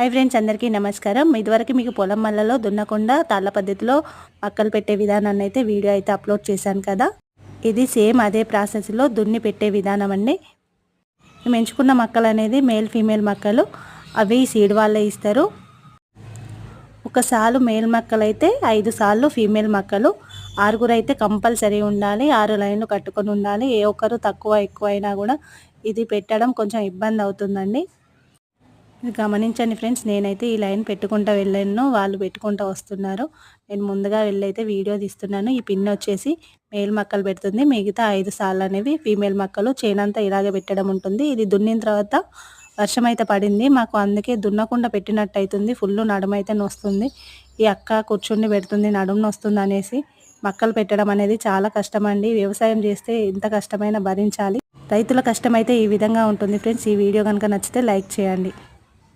Hi friends, అందరికీ నమస్కారం. ఇదివరకు మీకు పొలం మల్లలో దున్నకుండా తాళ్ళ పద్ధతిలో మక్కలు పెట్టే విధానాన్ని అయితే వీడియో అయితే అప్లోడ్ చేశాను కదా. ఇది సేమ్ అదే ప్రాసెస్లో దున్ని పెట్టే విధానం అండి. మేము ఎంచుకున్న మక్కలు అనేది మేల్ ఫీమేల్ మక్కలు. అవి సీడ్ వాళ్ళే ఇస్తారు. ఒక సాలు మేల్ మక్కలు అయితే 5 సార్లు ఫీమేల్ మక్కలు. 6 అయితే కంపల్సరీ ఉండాలి. 6 లైన్లు కట్టుకొని ఉండాలి. ఏ ఒక్కరు తక్కువ ఎక్కువ అయినా కూడా ఇది పెట్టడం కొంచెం ఇబ్బంది అవుతుందండి. గమనించండి ఫ్రెండ్స్, నేనైతే ఈ లైన్ పెట్టుకుంటూ వెళ్ళాను, వాళ్ళు పెట్టుకుంటూ వస్తున్నారు. నేను ముందుగా వెళ్ళైతే వీడియో తీస్తున్నాను. ఈ పిన్ వచ్చేసి మేల్ మక్కలు పెడుతుంది, మిగతా 5 సార్లు అనేవి ఫీమేల్ మక్కలు. చేనంతా ఇలాగే పెట్టడం ఉంటుంది. ఇది దున్నిన తర్వాత వర్షం అయితే పడింది మాకు, అందుకే దున్నకుండా పెట్టినట్టు అవుతుంది. ఫుల్ నడుమైతే నొస్తుంది. ఈ అక్క కూర్చుని పెడుతుంది, నడుము నొస్తుంది అనేసి. మక్కలు పెట్టడం అనేది చాలా కష్టమండి. వ్యవసాయం చేస్తే ఎంత కష్టమైనా భరించాలి. రైతుల కష్టమైతే ఈ విధంగా ఉంటుంది ఫ్రెండ్స్. ఈ వీడియో కనుక నచ్చితే లైక్ చేయండి.